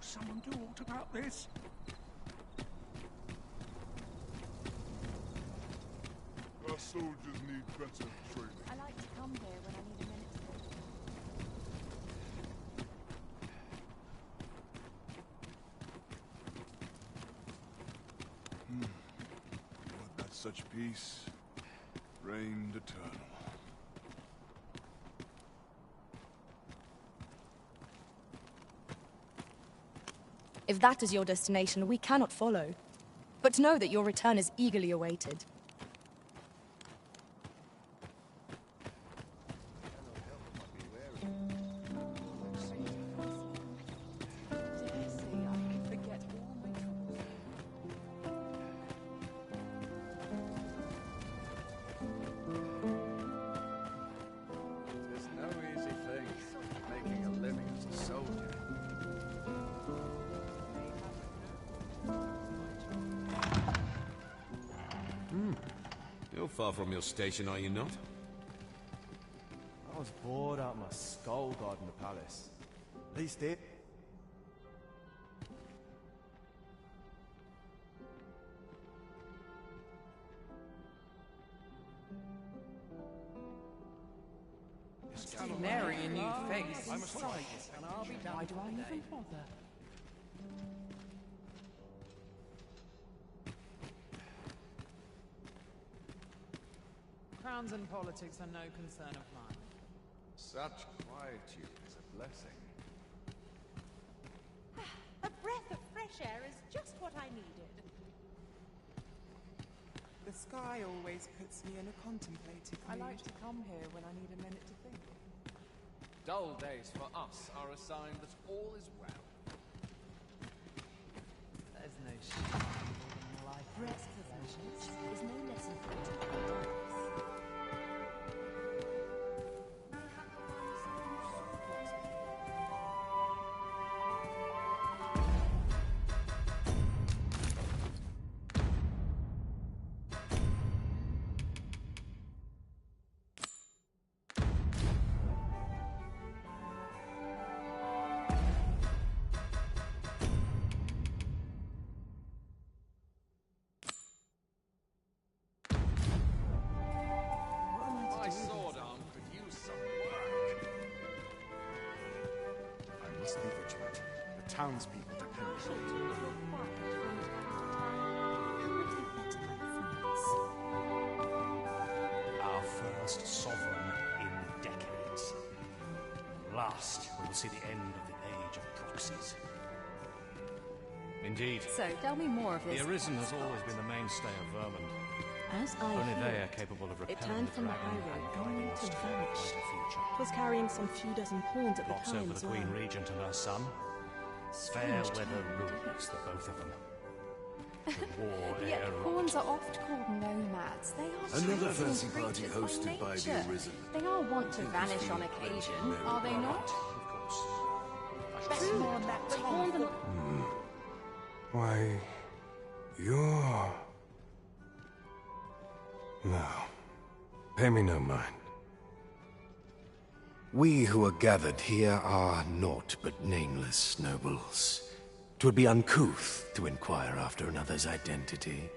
suppose someone do aught about this? Our soldiers need better training. I like to come here when I need a minute to think. What, that's such peace reigned eternal. If that is your destination, we cannot follow. But know that your return is eagerly awaited. You're far from your station, are you not? I was bored out my skull guarding the palace. At least it. Nary a new face. I'm a sight, and I'll be done. Why do I even bother? Crowns and politics are no concern of mine. Such quietude is a blessing. A breath of fresh air is just what I needed. The sky always puts me in a contemplative mood. I like to come here when I need a minute to think. Dull days for us are a sign that all is well. There's no shame in life. Rest possessions is no lesson for it. My sword arm could use some work. I must be vigilant. The townspeople depend on me. Our first sovereign in decades. Last, we will see the end of the age of proxies. Indeed. So, tell me more of this. The Arisen has always been the mainstay of Vermund. As I Only hear they it, are capable of it repelling turned the from the dragon highway and guiding only us to to a vanish. brighter future. Was carrying some few dozen pawns at the Plots time over as the well. Queen Regent and her son. Fair Strange weather time. rules the both of them. The war Yet ere pawns are oft called nomads. They are Another peaceful fancy party creatures hosted by the nature. Arisen. They are wont to vanish on occasion, are they not? Of course. Bet more on that tongue. Why, you're... No. Pay me no mind. We who are gathered here are naught but nameless nobles. 'Twould be uncouth to inquire after another's identity.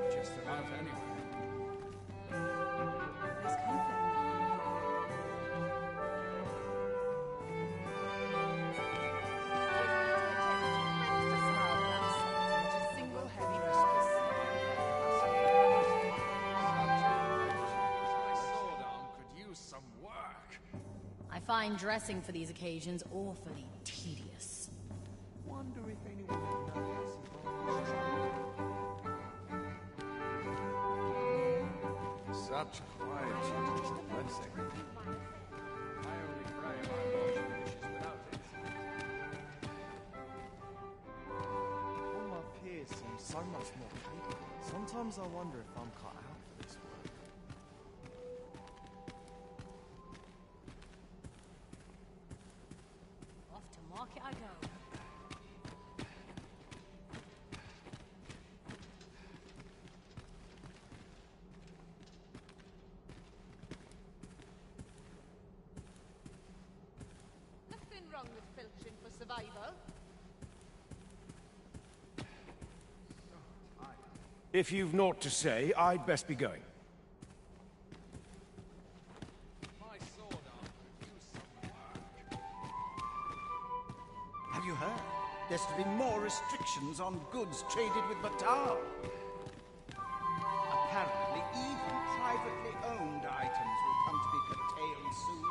Just about anywhere. My sword arm could use some work. I find dressing for these occasions awfully tedious. Wonder if anyone would notice. Such quietude is a blessing. I only pray my watch finishes without it. All my peers seem so much more capable. Sometimes I wonder if I'm cut out for this work. Off to market I go. filching for survival. If you've naught to say, I'd best be going. Have you heard? There's to be more restrictions on goods traded with Batal. Apparently, even privately owned items will come to be curtailed soon.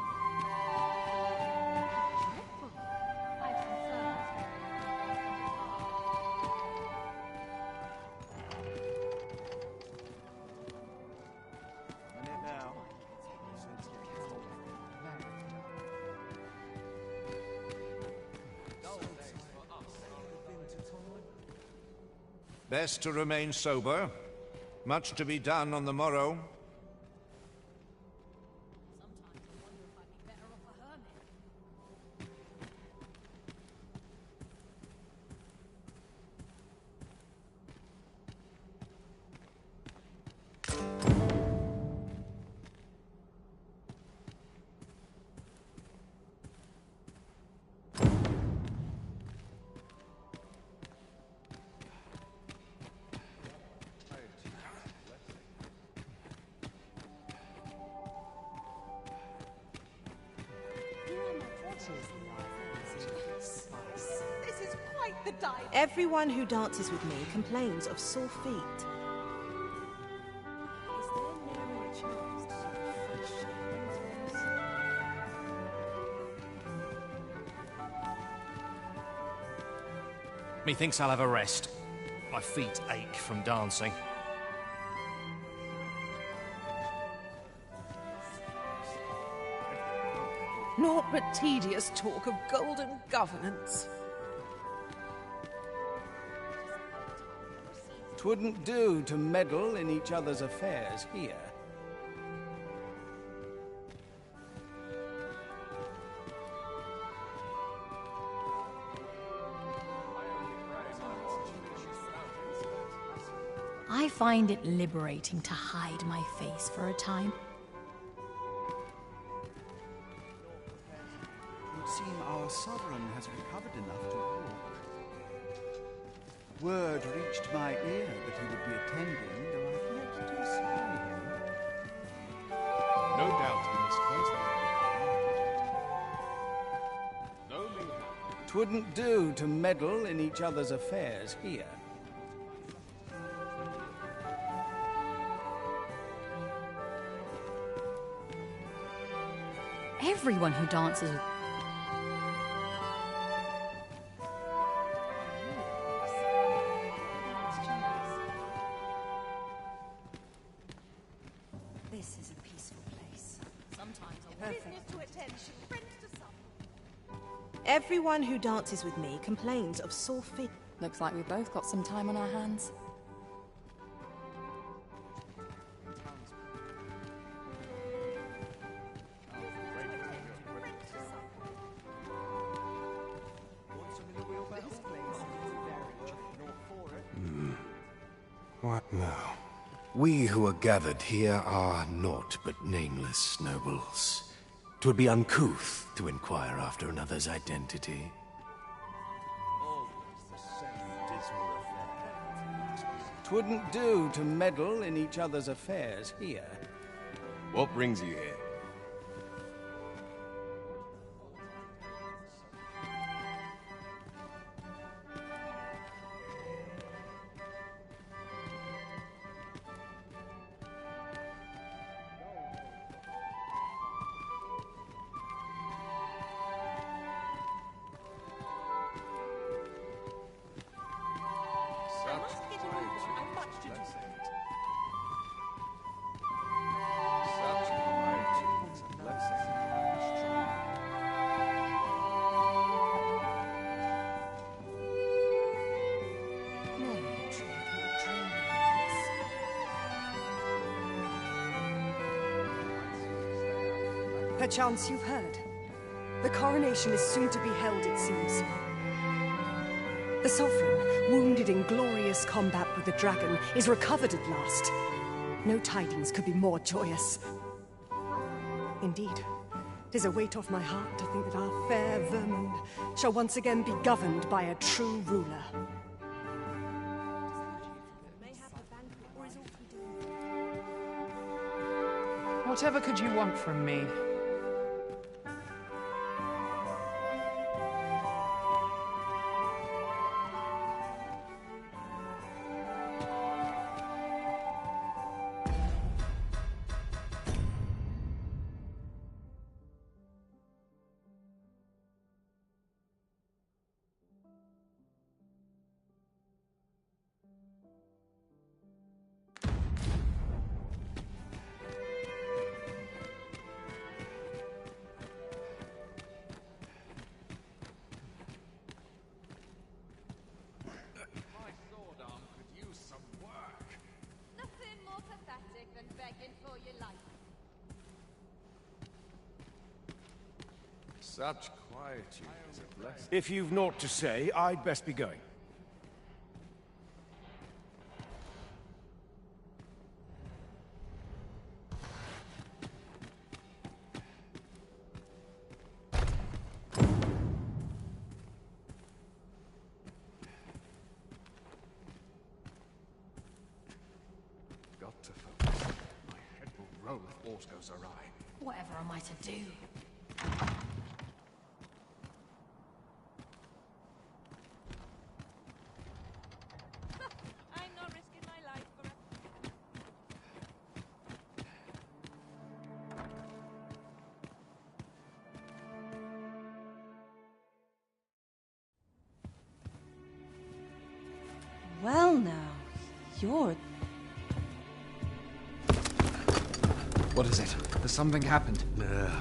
Best to remain sober. Much to be done on the morrow. This is quite the dive. Everyone who dances with me complains of sore feet. Is there never a chance to fresh Methinks I'll have a rest. My feet ache from dancing. Naught but tedious talk of golden governance. 'Twouldn't do to meddle in each other's affairs here. I find it liberating to hide my face for a time. It would seem our sovereign has recovered enough to walk. Word reached my ear that he would be attending, though I've yet to spy him. No doubt he must close the No leave. 'Twouldn't do to meddle in each other's affairs here. Everyone who dances with... This is a peaceful place. Sometimes a business to attend should friends to some. Everyone who dances with me complains of sore feet. Looks like we both got some time on our hands. What now? We who are gathered here are naught but nameless nobles. 'Twould be uncouth to inquire after another's identity. Twouldn't do to meddle in each other's affairs here. What brings you here? Perchance you've heard. The coronation is soon to be held, it seems. The Sovereign, wounded in glorious combat with the dragon, is recovered at last. No tidings could be more joyous. Indeed, 'Tis a weight off my heart to think that our fair vermin shall once again be governed by a true ruler. Whatever could you want from me? Such quietude is a blessing. If you've naught to say, I'd best be going. Got to focus. My head will roll if aught goes awry. Whatever am I to do? I'm not risking my life for a... Well now, you're... What is it? Has something happened?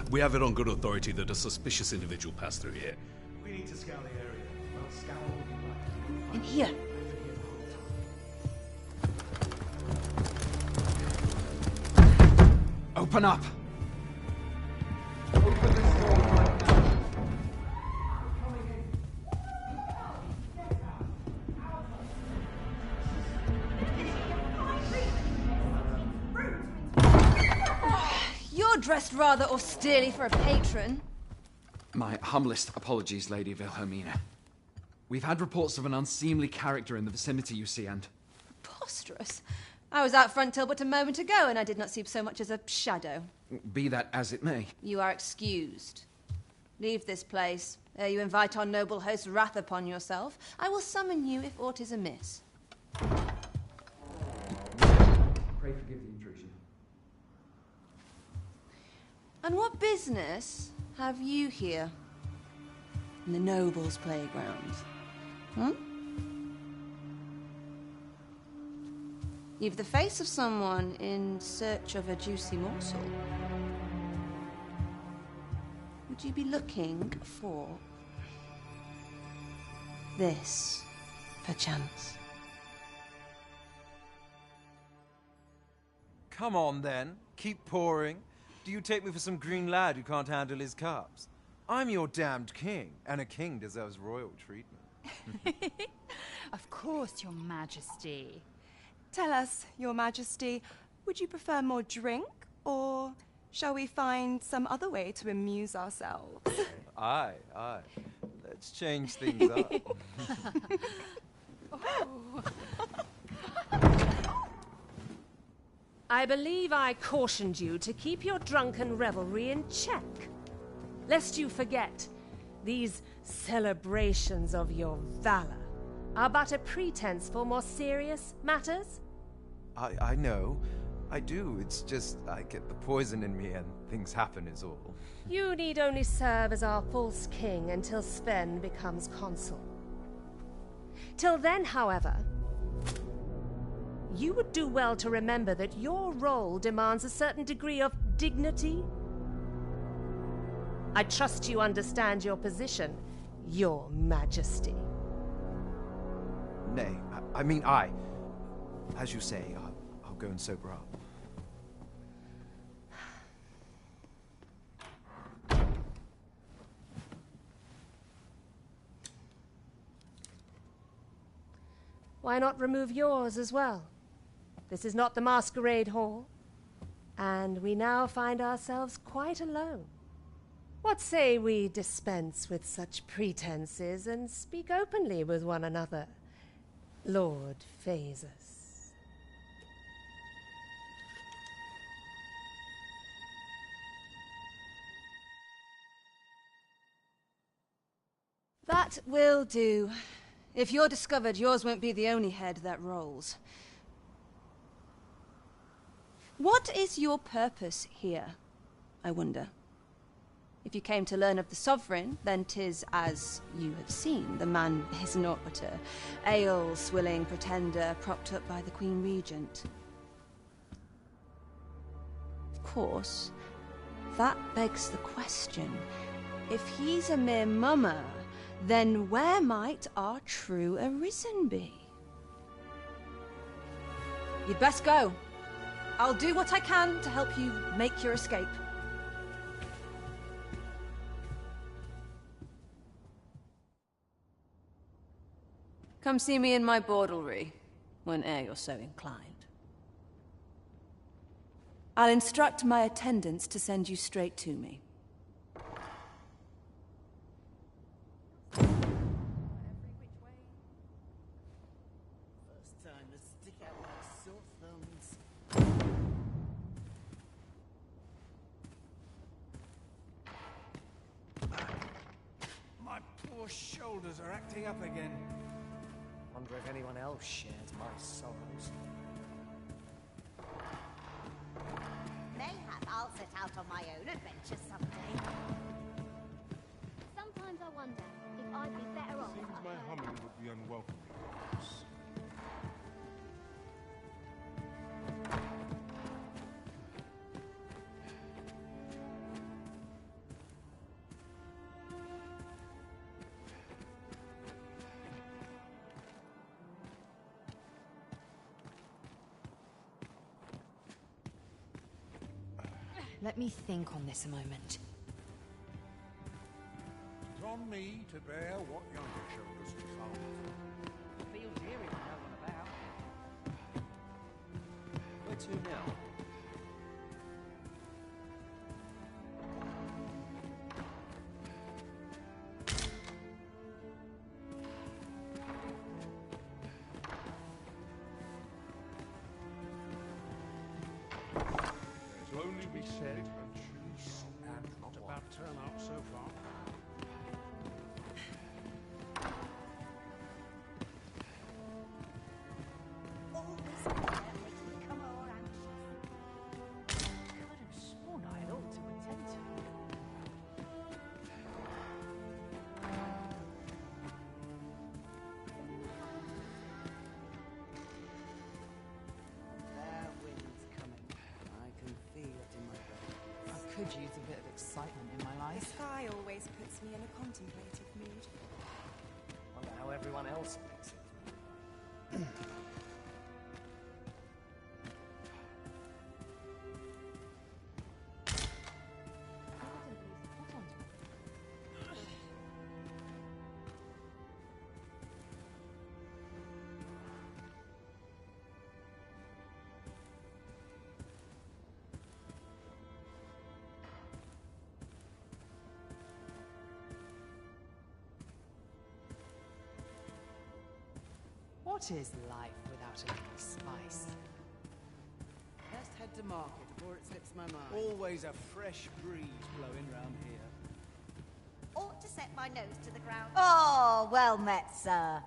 We have it on good authority that a suspicious individual passed through here. We need to scour the area. Well, scour all the way. In here. Open up! You're dressed rather austerely for a patron. My humblest apologies, Lady Wilhelmina. We've had reports of an unseemly character in the vicinity, you see, and... Preposterous. I was out front till but a moment ago, and I did not see so much as a shadow. Be that as it may. You are excused. Leave this place, ere you invite our noble host's wrath upon yourself. I will summon you if aught is amiss. Pray forgive the intrusion. And what business have you here? In the nobles' playground? Hmm? You've the face of someone in search of a juicy morsel. Would you be looking for this, perchance? Come on, then. Keep pouring. Do you take me for some green lad who can't handle his cups? I'm your damned king, and a king deserves royal treatment. Of course, Your Majesty. Tell us, Your Majesty, would you prefer more drink, or shall we find some other way to amuse ourselves? Aye. Let's change things up. I believe I cautioned you to keep your drunken revelry in check. Lest you forget, these celebrations of your valor are but a pretense for more serious matters. I know. I do. It's just I get the poison in me and things happen is all. You need only serve as our false king until Sven becomes consul. Till then, however, you would do well to remember that your role demands a certain degree of dignity. I trust you understand your position, Your Majesty. Nay, as you say, I'll go and sober up. Why not remove yours as well? This is not the Masquerade Hall, and we now find ourselves quite alone. What say we dispense with such pretenses and speak openly with one another, Lord Phasus? That will do. If you're discovered, yours won't be the only head that rolls. What is your purpose here, I wonder? If you came to learn of the Sovereign, then 'tis as you have seen. The man is naught but a ale-swilling pretender propped up by the Queen Regent. Of course, that begs the question. If he's a mere mummer, then where might our true Arisen be? You'd best go. I'll do what I can to help you make your escape. Come see me in my bordlery, whene'er you're so inclined. I'll instruct my attendants to send you straight to me. My poor shoulders are acting up again. Wonder if anyone else shares my sorrows. Mayhap I'll set out on my own adventures someday. Sometimes I wonder if I'd be better off. Seems my humming would be unwelcome. Let me think on this a moment. It's on me to bear what younger shoulders can't. Feels eerie with no one about. Where to now? There's only be said and choose, and not a bad turnout so far. Sworn I had ought to attend to. Their wind's coming. I can feel it in my bones. I could use a bit of excitement in my life. The sky always puts me in a contemplative mood. Wonder how everyone else makes it. What is life without a little spice? Best head to market before it slips my mind. Always a fresh breeze blowing round here. Ought to set my nose to the ground. Oh, well met, sir.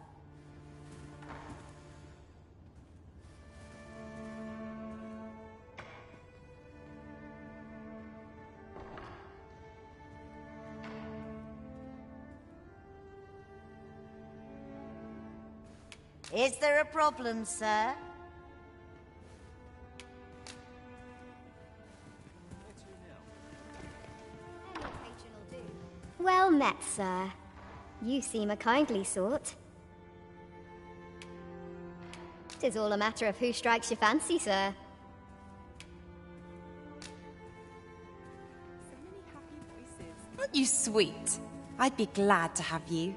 Is there a problem, sir? Well met, sir. You seem a kindly sort. 'Tis all a matter of who strikes your fancy, sir. Aren't you sweet? I'd be glad to have you.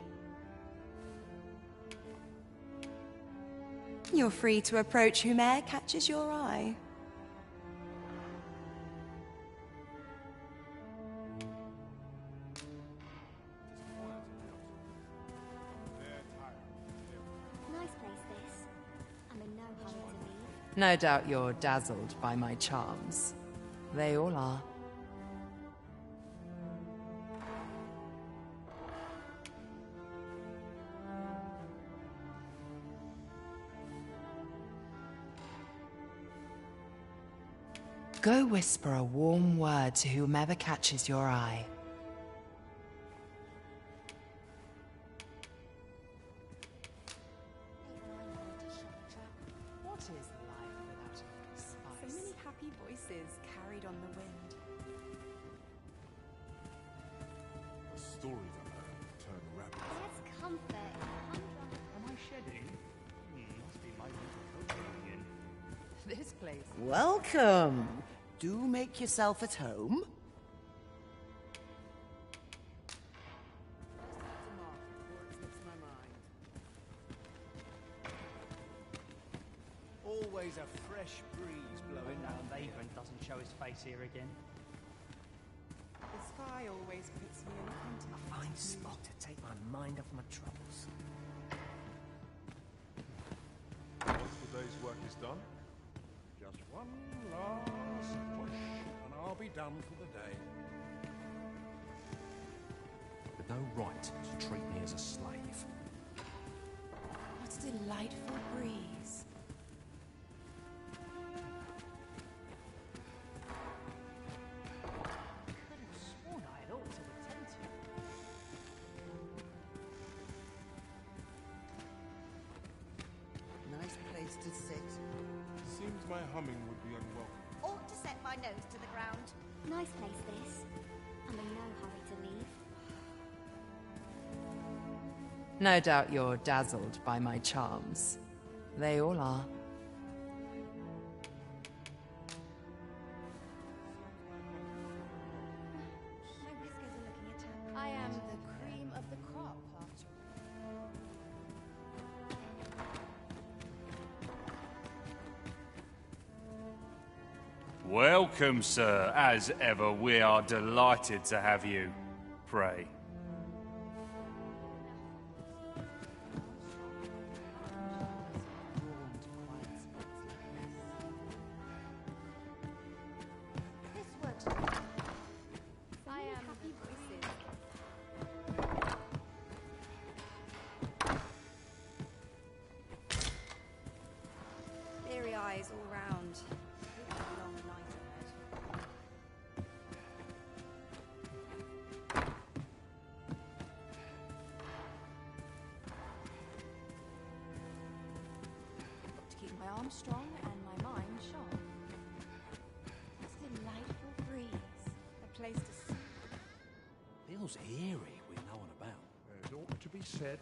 You're free to approach whome'er catches your eye. No doubt you're dazzled by my charms. They all are. Go whisper a warm word to whomever catches your eye. What is life without spice? So many happy voices carried on the wind. The stories I've heard turn rabbits. There's comfort. Am I shedding? Must be my little coat again. This place. Welcome. Do make yourself at home. Always a fresh breeze blowing That round here. vagrant doesn't show his face here again. The sky always puts me in contact. A fine spot to take my mind off my troubles. Once the day's work is done, just one last push, and I'll be done for the day. With no right to treat me as a slave. What a delightful breeze. Could have sworn I had ought to attend to. Nice place to sit. Seems my humming would be unwelcome. Ought to set my nose to the ground. Nice place this. I'm in no hurry to leave. No doubt you're dazzled by my charms. They all are. My whiskers are looking at her. I am the cream of the crop, after all. Welcome, sir. As ever, we are delighted to have you. Pray. This works. I am happy voices. Bleary eyes all round. A long night ahead. Got to keep my arms strong and my mind sharp. It's a delightful breeze. A place to sit. Feels eerie with no one about. There's ought to be said,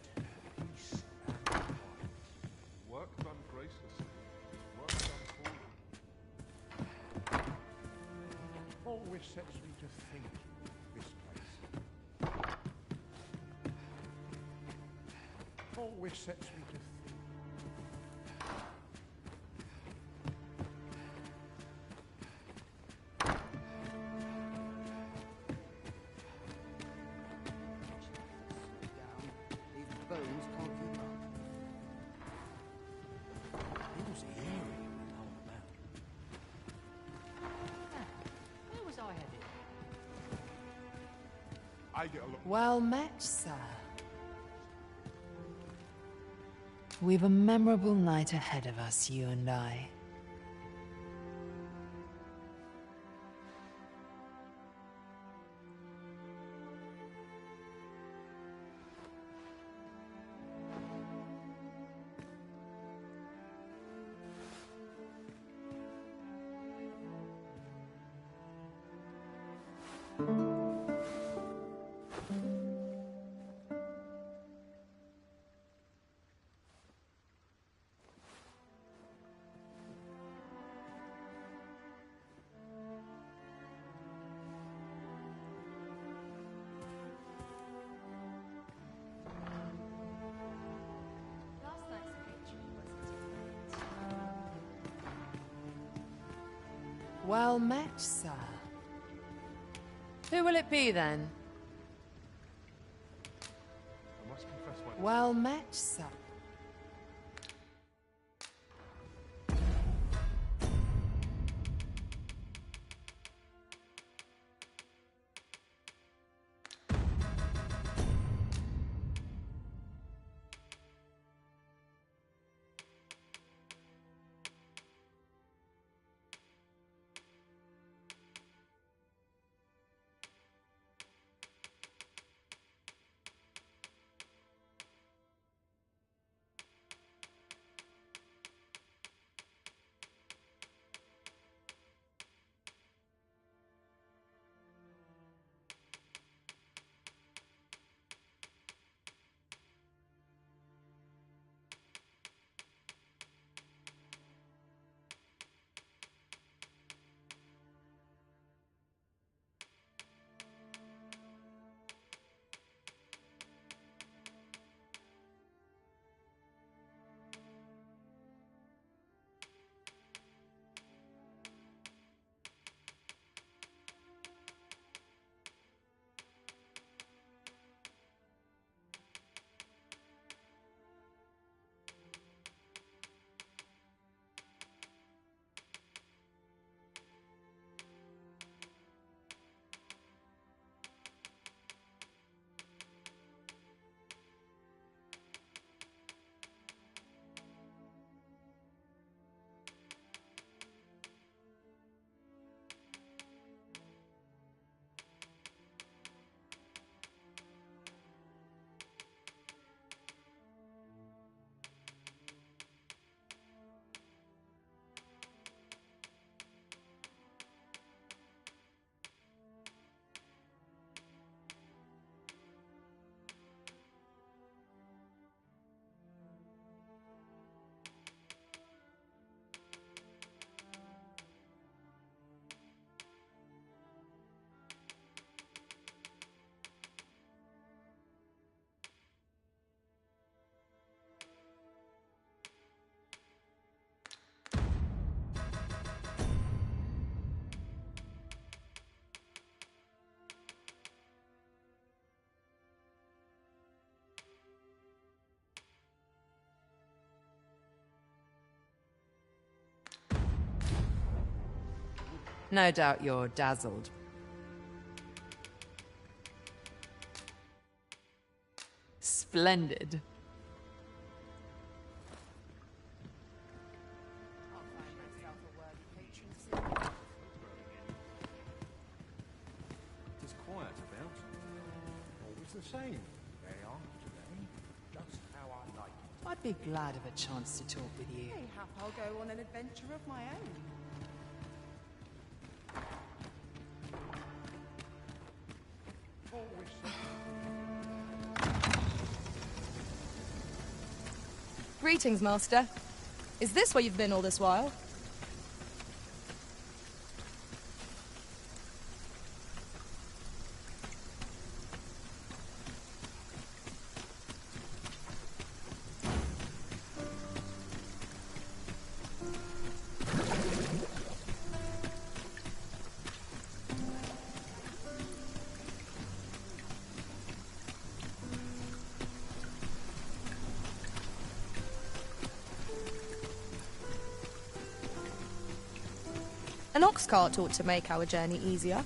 peace and quiet. Work done gracelessly, work done poorly. Always sets me to think, this place. Always sets me to think. These bones can't keep up. Feels eerie with no one about. Where was I headed? I get a look. Well met, sir. We've a memorable night ahead of us, you and I. Last night's victory was Well met, sir. Who will it be then? I must confess my... Well met, sir. No doubt you're dazzled. Splendid. It's quiet about. Always the same. They are today. Just how I like it. I'd be glad of a chance to talk with you. Mayhap I'll go on an adventure of my own. Greetings, Master. Is this where you've been all this while? An ox cart ought to make our journey easier.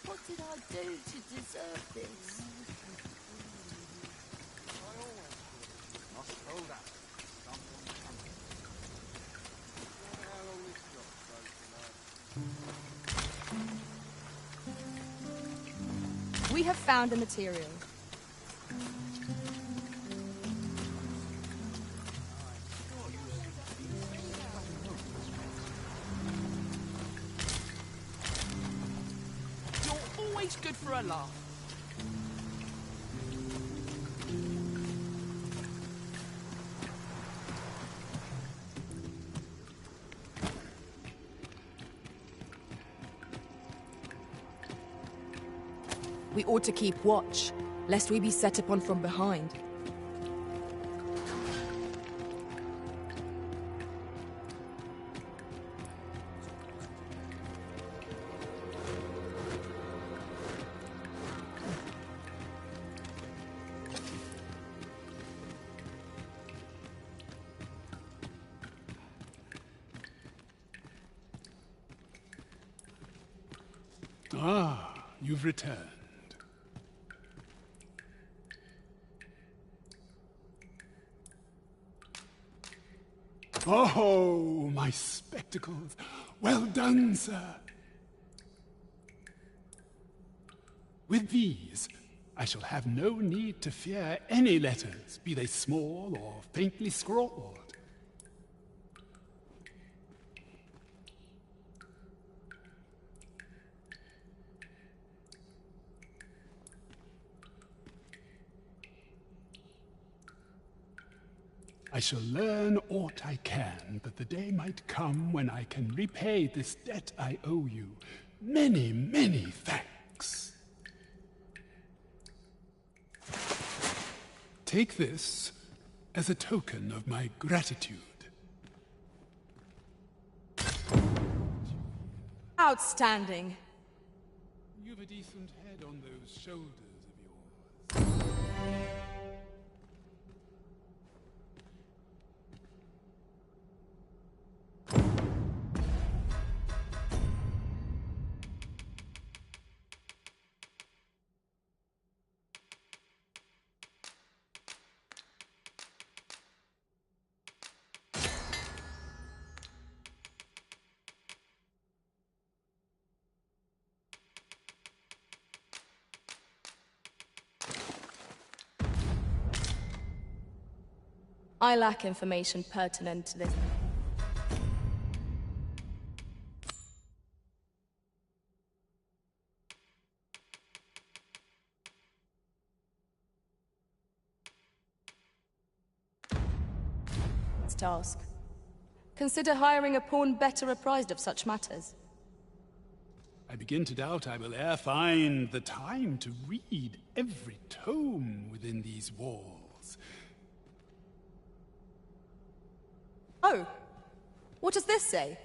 What did I do to deserve this? Must hold up. Someone's coming. How long this job goes tonight? We have found a material. You're always good for a laugh. We ought to keep watch, lest we be set upon from behind. Ah, you've returned. Oh, my spectacles. Well done, sir. With these, I shall have no need to fear any letters, be they small or faintly scrawled. I shall learn aught I can, but the day might come when I can repay this debt I owe you, Many, many thanks. Take this as a token of my gratitude. Outstanding. You've a decent head on those shoulders of yours. I lack information pertinent to this. Task. Consider hiring a pawn better apprised of such matters. I begin to doubt I will e'er find the time to read every tome within these walls. Oh, what does this say?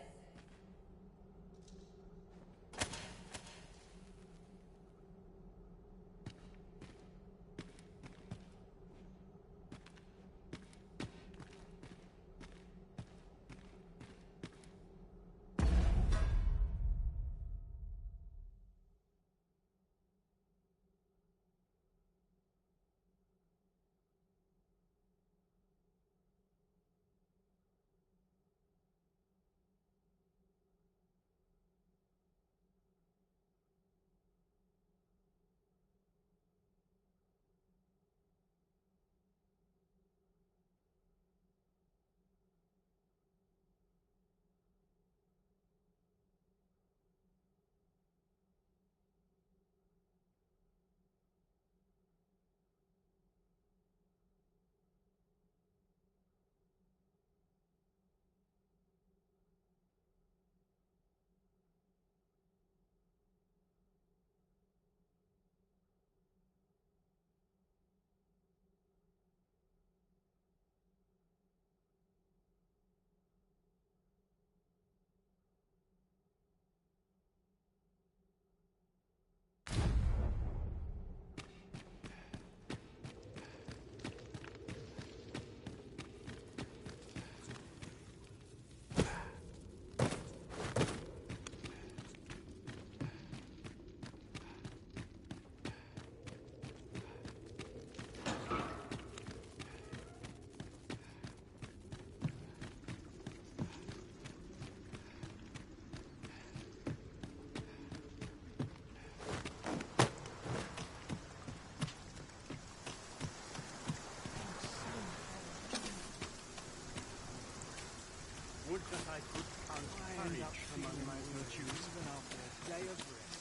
Would that I could count courage among my virtues even after a day of rest.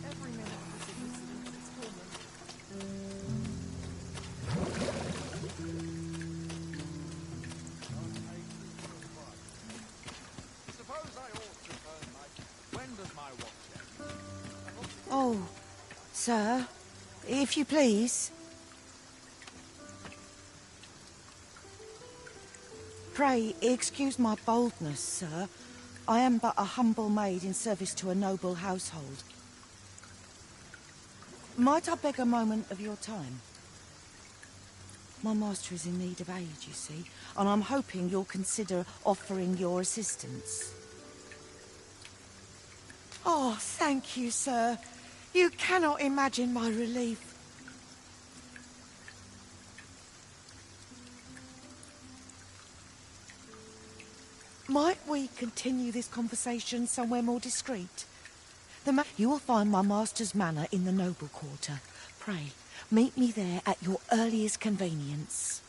Every minute of this incident is torment. Suppose I ought to earn my... When does my watch end? Oh, sir, if you please. Pray, excuse my boldness, sir. I am but a humble maid in service to a noble household. Might I beg a moment of your time? My master is in need of aid, you see, and I'm hoping you'll consider offering your assistance. Oh, thank you, sir. You cannot imagine my relief. Might we continue this conversation somewhere more discreet? You will find my master's manor in the noble quarter. Pray, meet me there at your earliest convenience.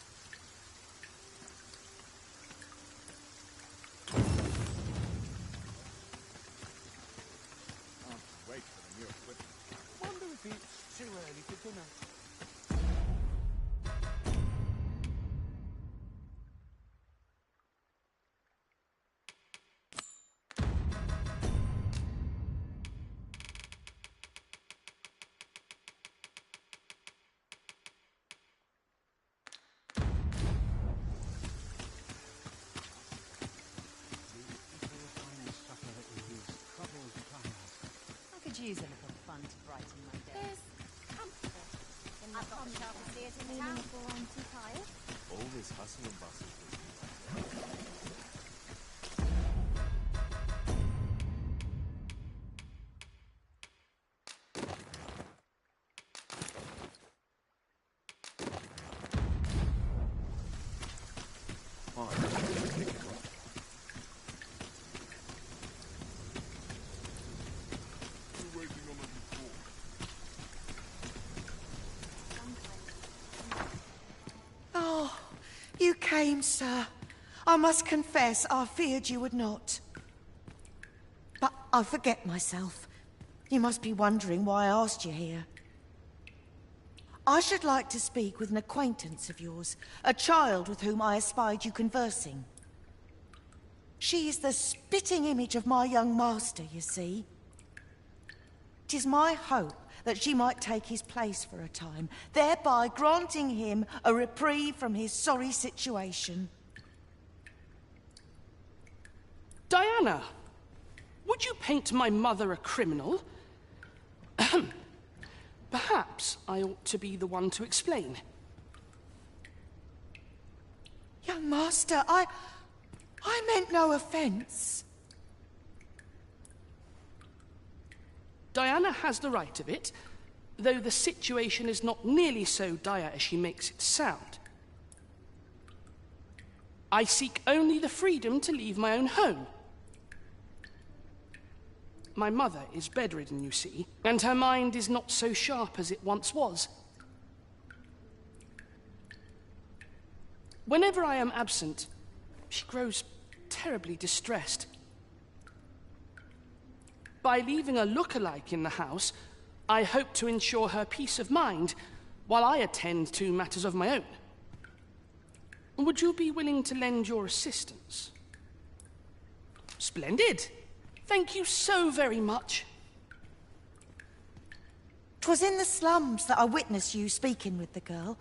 Wait for the new equipment. Wonder if it's too early for dinner. use a little fun to brighten my day. There's comfort in the sharpest ears in town. I'm too tired. All this hustle and bustle. Oh, you came, sir. I must confess, I feared you would not. But I forget myself. You must be wondering why I asked you here. I should like to speak with an acquaintance of yours, a child with whom I espied you conversing. She is the spitting image of my young master, you see. 'Tis my hope that she might take his place for a time, thereby granting him a reprieve from his sorry situation. Diana, would you paint my mother a criminal? Perhaps I ought to be the one to explain. Young master, I meant no offence. Diana has the right of it, though the situation is not nearly so dire as she makes it sound. I seek only the freedom to leave my own home. My mother is bedridden, you see, and her mind is not so sharp as it once was. Whenever I am absent, she grows terribly distressed. By leaving a look-alike in the house, I hope to ensure her peace of mind while I attend to matters of my own. Would you be willing to lend your assistance? Splendid! Thank you so very much. 'Twas in the slums that I witnessed you speaking with the girl.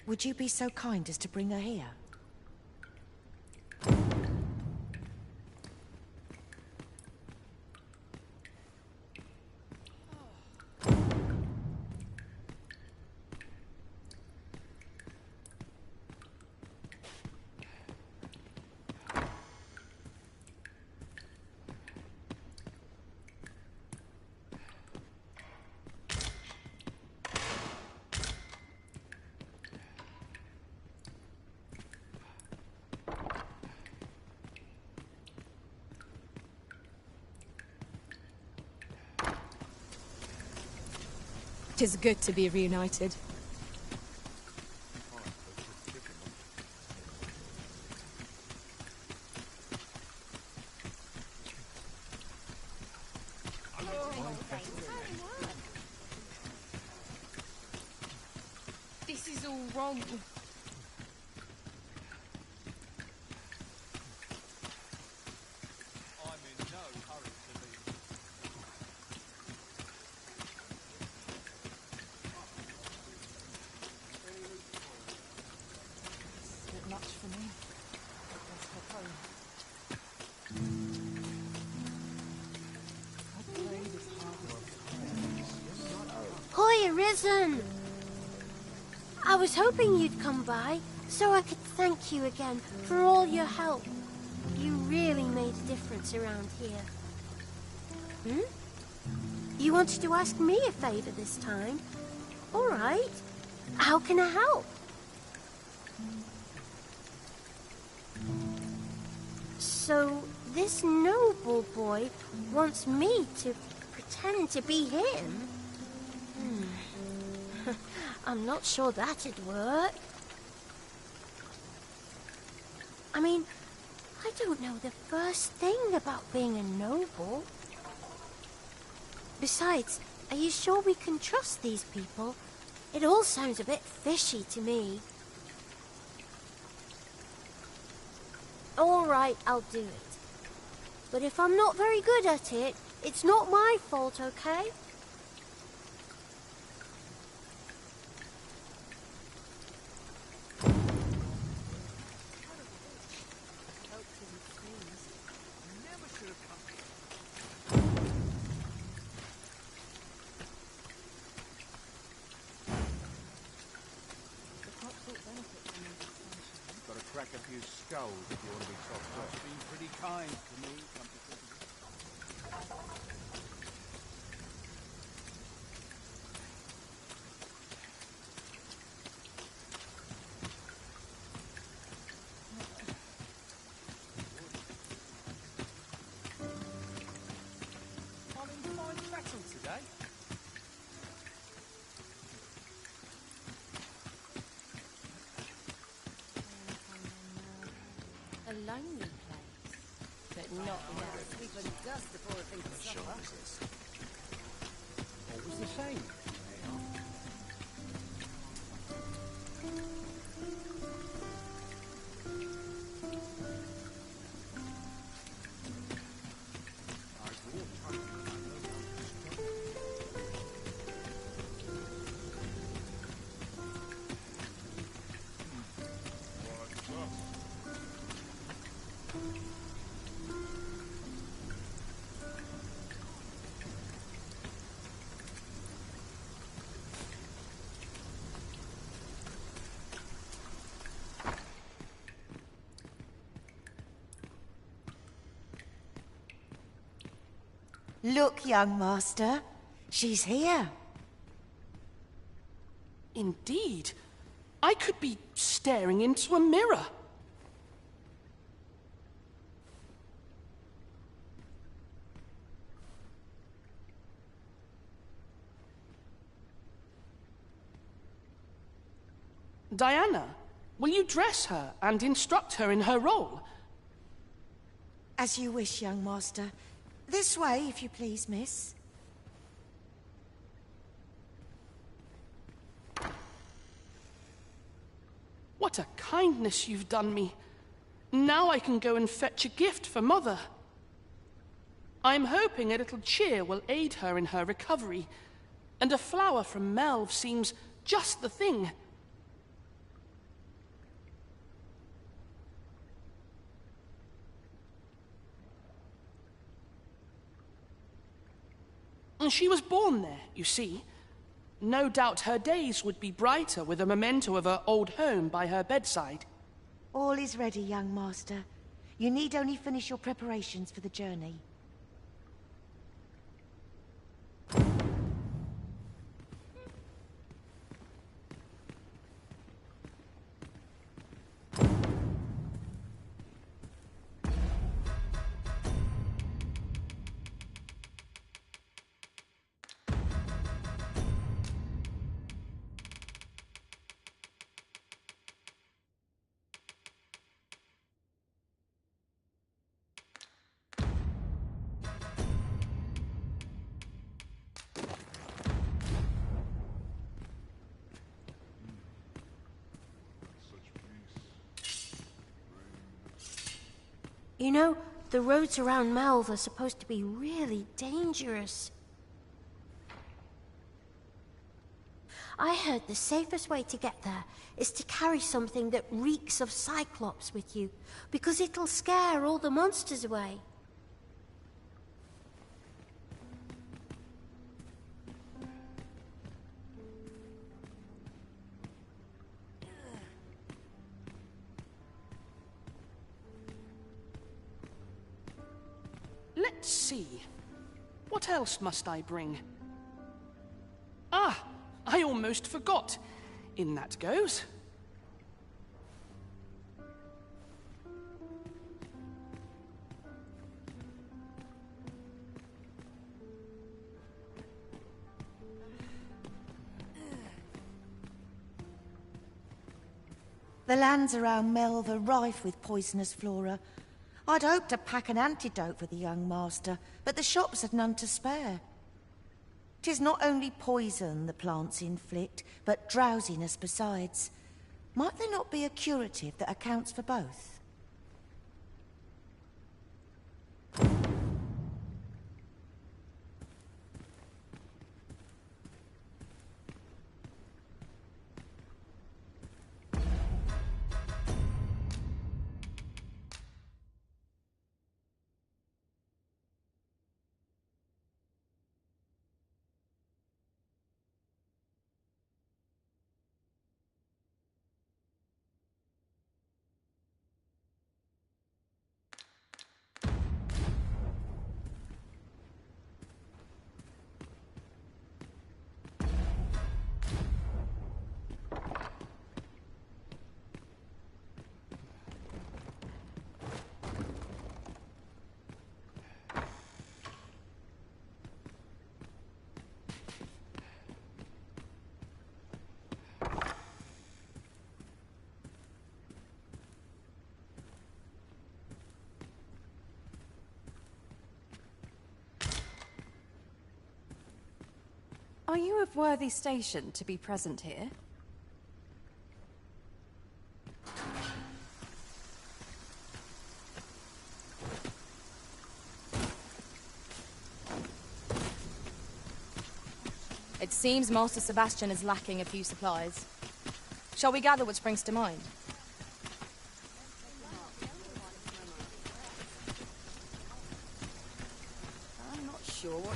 Would you be so kind as to bring her here? Tis good to be reunited. This is all wrong. Hoy, Arisen! I was hoping you'd come by, so I could thank you again for all your help. You really made a difference around here. You wanted to ask me a favor this time? All right. How can I help? So, this noble boy wants me to pretend to be him? I'm not sure that'd work. I mean, I don't know the first thing about being a noble. Besides, are you sure we can trust these people? It all sounds a bit fishy to me. All right, I'll do it. But if I'm not very good at it, it's not my fault, okay? gold if you want to be topped off. That's been pretty kind to me, come to think of it. I'm in fine battle today. A lonely place, but not enough. Sleep and dust before I think of supper. Always the same. Look, young master. She's here. Indeed. I could be staring into a mirror. Diana, will you dress her and instruct her in her role? As you wish, young master. This way, if you please, miss. What a kindness you've done me. Now I can go and fetch a gift for Mother. I'm hoping a little cheer will aid her in her recovery, and a flower from Melve seems just the thing. And she was born there, you see. No doubt her days would be brighter with a memento of her old home by her bedside. All is ready, young master. You need only finish your preparations for the journey. You know, the roads around Melve are supposed to be really dangerous. I heard the safest way to get there is to carry something that reeks of Cyclops with you, because it'll scare all the monsters away. Let's see. What else must I bring? Ah, I almost forgot. In that goes. The lands around Melve are rife with poisonous flora. I'd hoped to pack an antidote for the young master, but the shops had none to spare. 'Tis not only poison the plants inflict, but drowsiness besides. Might there not be a curative that accounts for both? Are you of worthy station to be present here? It seems Master Sebastian is lacking a few supplies. Shall we gather what springs to mind? I'm not sure what...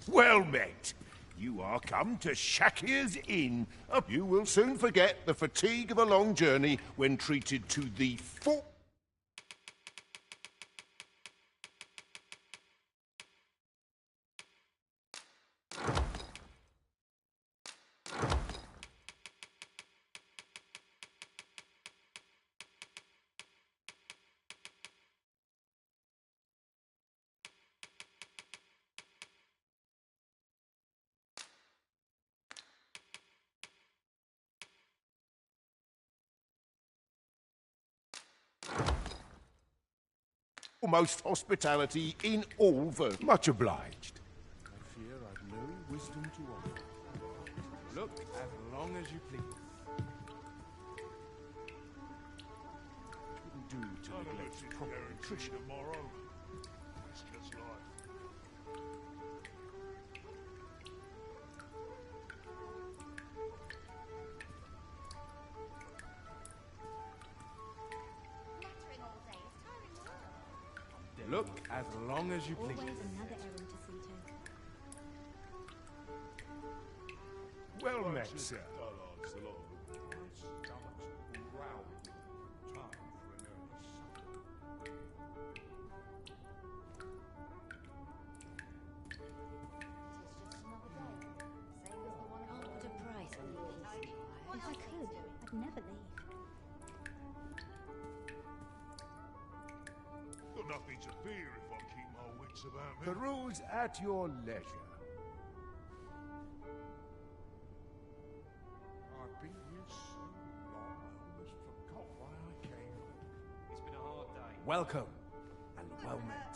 Well met. You are come to Shakir's Inn. You will soon forget the fatigue of a long journey when treated to the full... Almost hospitality in all verse. Much obliged. I fear I've no wisdom to offer. Look as long as you please. It wouldn't do to neglect proper nutrition. Tomorrow. It's just life. Look as long as you please. Always another errand to see to. Well met, sir. Can't put a price on your peace. If I could, I'd never leave. Got nothing to fear if I keep my wits about me. Peruse at your leisure. I've been here so long, I almost forgot why I came. It's been a hard day. Welcome, and well met.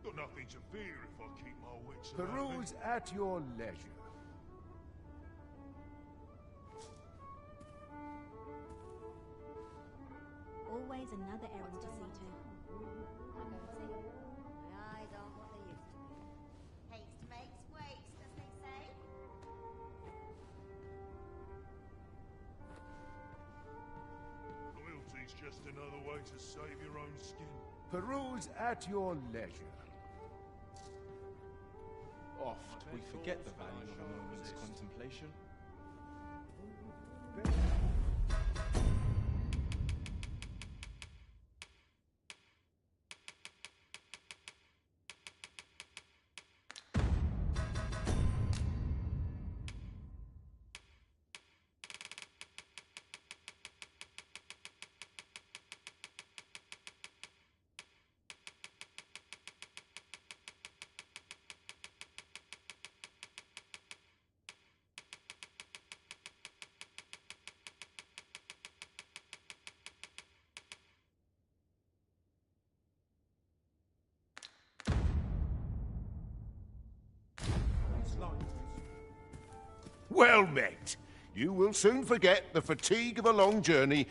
Got nothing to fear if I keep my wits about me. Peruse at your leisure. Always another errand to see to. My eyes aren't what they used to be. Haste makes waste, as they say. Loyalty's just another way to save your own skin. Peruse at your leisure. Oft we forget the value of a moment's contemplation. Well met. You will soon forget the fatigue of a long journey.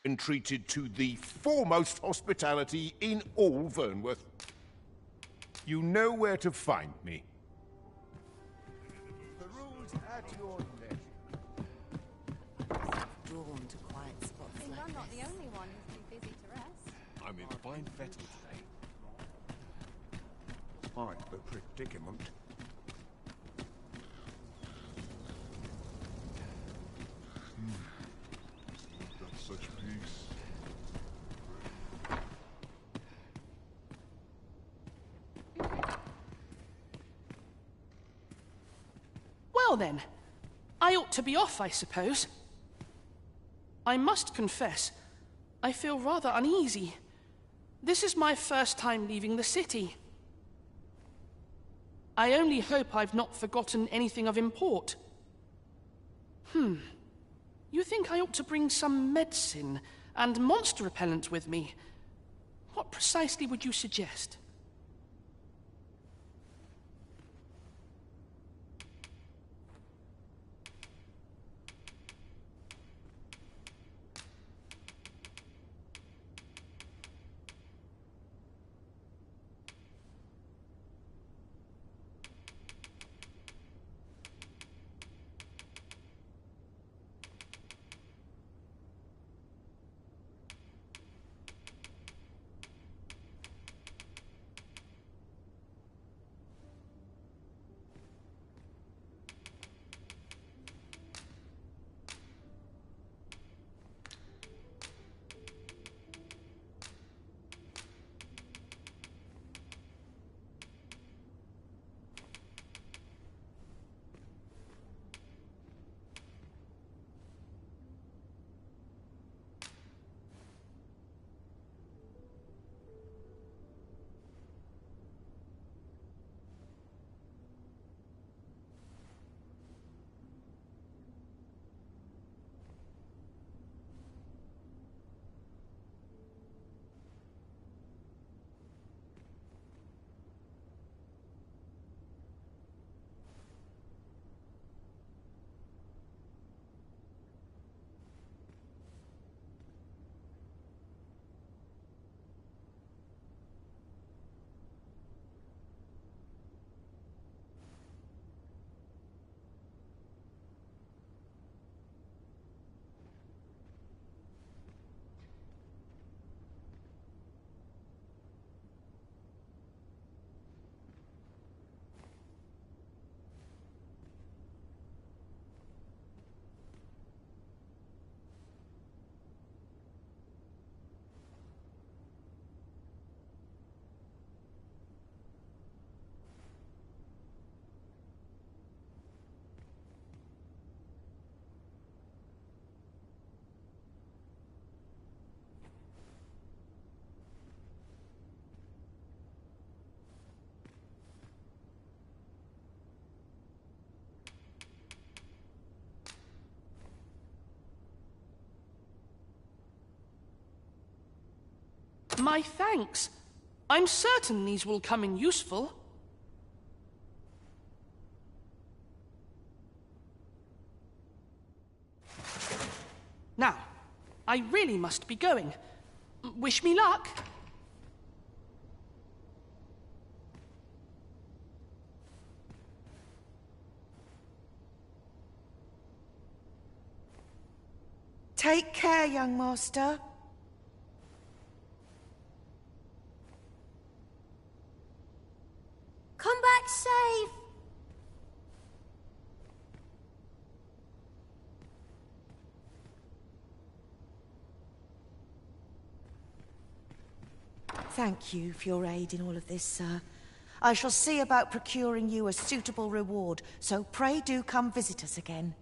and treated to the foremost hospitality in all Vernworth. You know where to find me. The rules at your leisure. Drawn to quiet spots like I'm not this. the only one who's too busy to rest. I'm in fine fettle today. Quite the predicament. Got such peace. Well then, I ought to be off, I suppose. I must confess, I feel rather uneasy. This is my first time leaving the city. I only hope I've not forgotten anything of import. You think I ought to bring some medicine and monster repellent with me? What precisely would you suggest? My thanks. I'm certain these will come in useful. Now, I really must be going. Wish me luck. Take care, young master. Come back safe. Thank you for your aid in all of this, sir. I shall see about procuring you a suitable reward, so pray do come visit us again.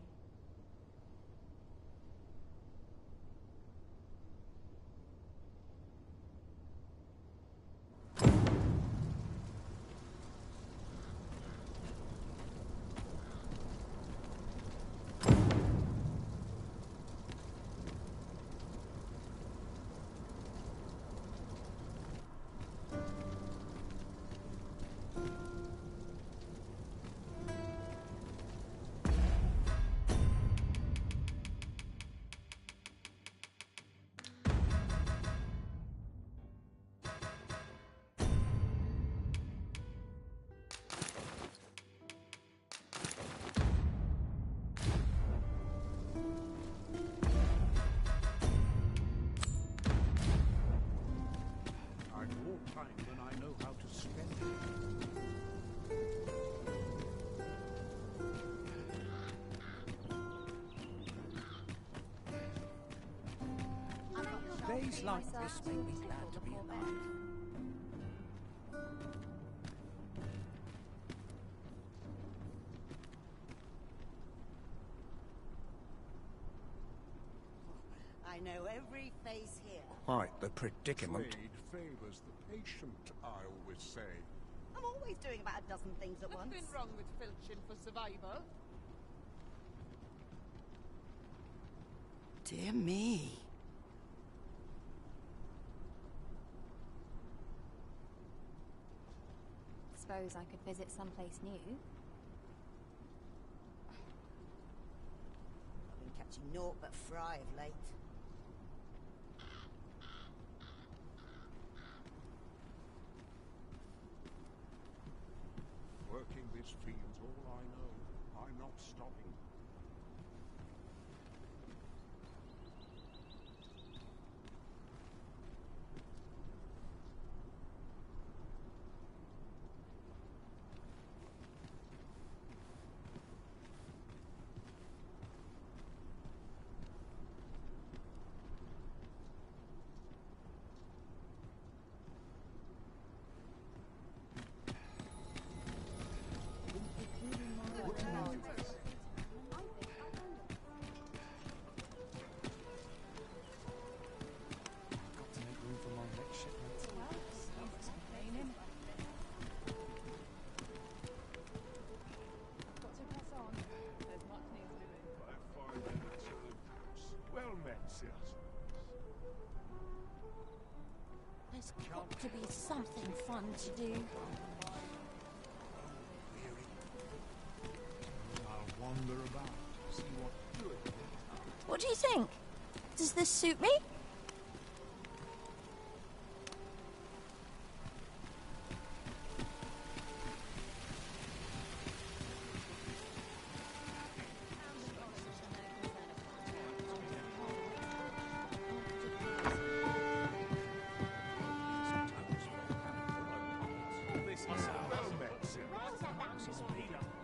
Days like this make me glad to be alive. I know every face here. Quite the predicament. Trade favours the patient, I always say. I'm always doing about a dozen things at once. Nothing wrong with filching for survival. Dear me. Suppose I could visit someplace new. I've been catching naught but fry of late. Working this field's all I know. I'm not stopping. There's got to be something fun to do. I'll wander about, see what good. What do you think? Does this suit me?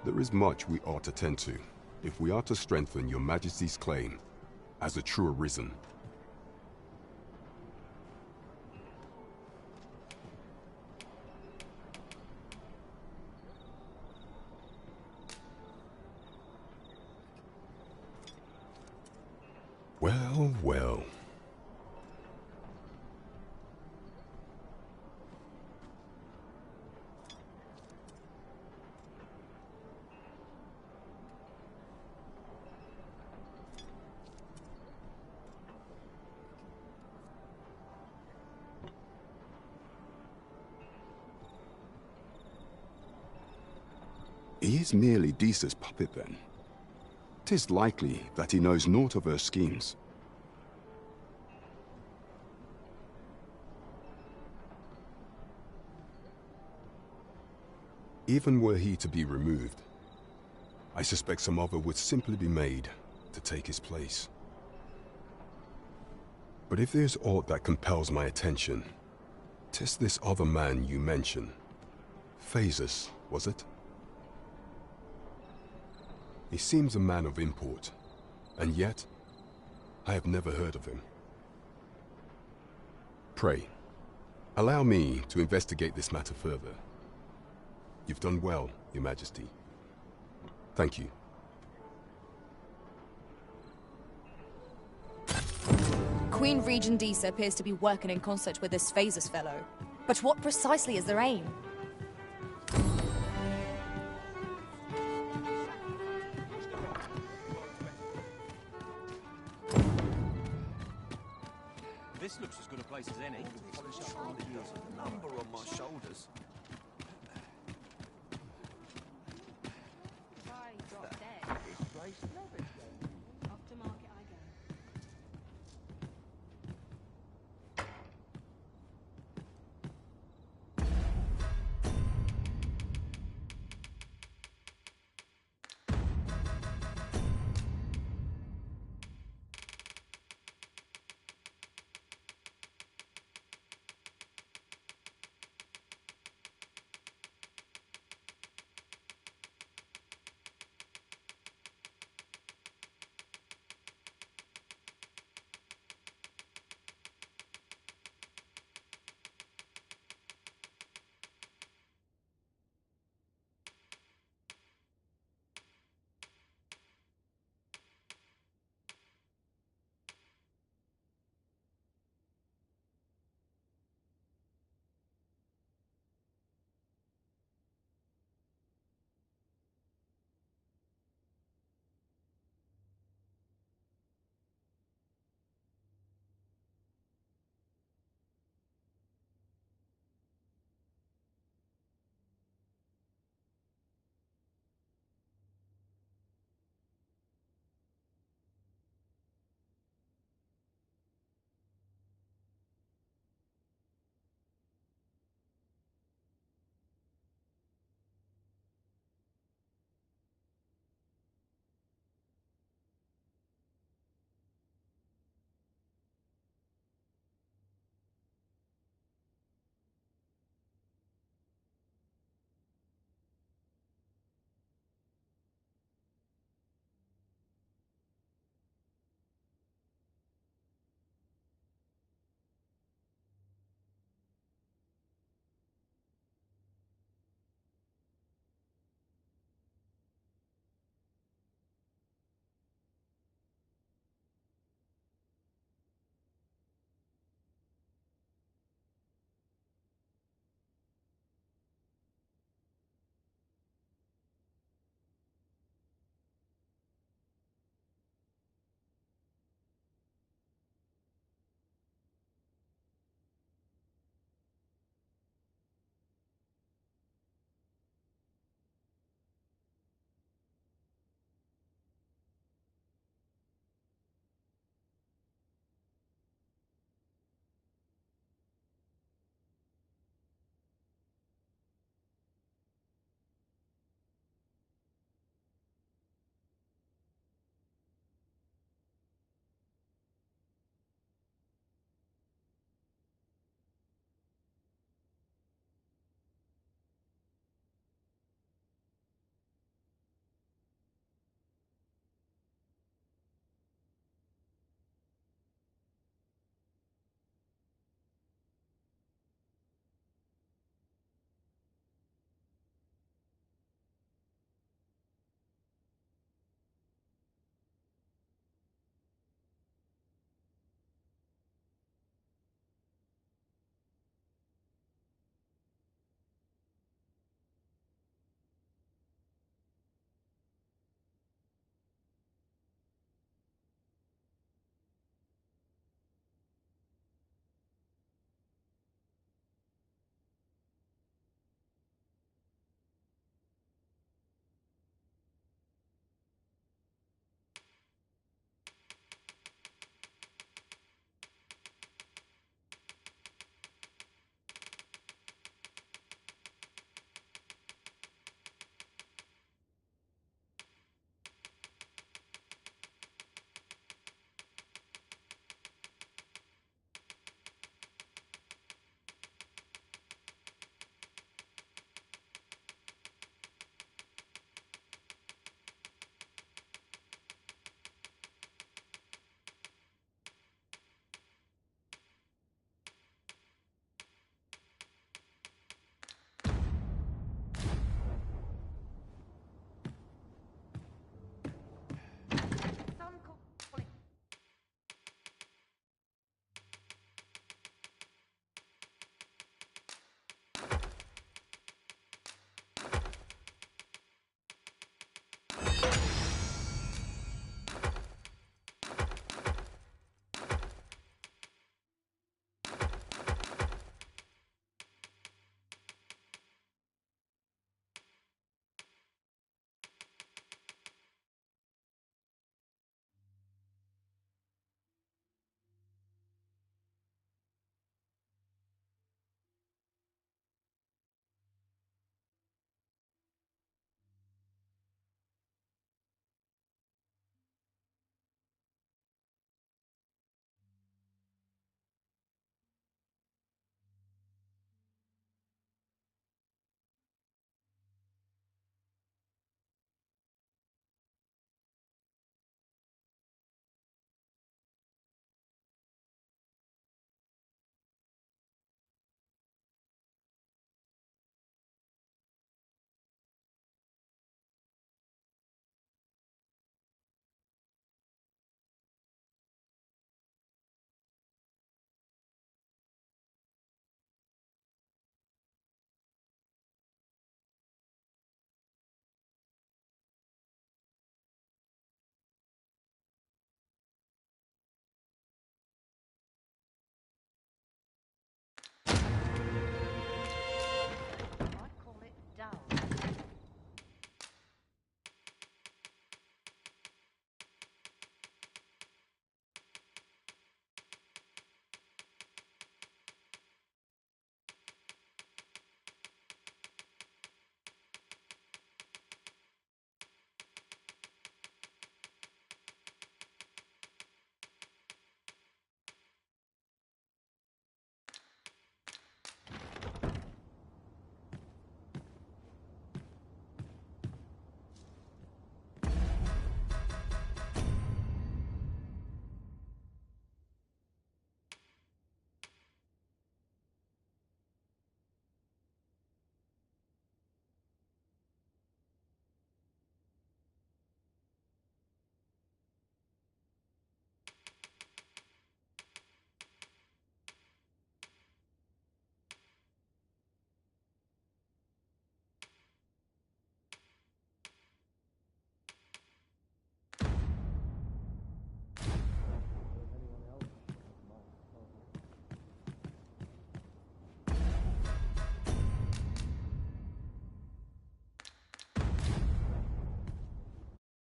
There is much we ought to tend to, if we are to strengthen your Majesty's claim as a true arisen. Well, well. He is merely Disa's puppet, then. 'Tis likely that he knows naught of her schemes. Even were he to be removed, I suspect some other would simply be made to take his place. But if there's aught that compels my attention, 'tis this other man you mention. Phases, was it? He seems a man of import, and yet I have never heard of him. Pray, allow me to investigate this matter further. You've done well, Your Majesty. Thank you. Queen Regent Disa appears to be working in concert with this Phases fellow. But what precisely is their aim? This looks as good a place as any. Polished years with a number on my shoulders.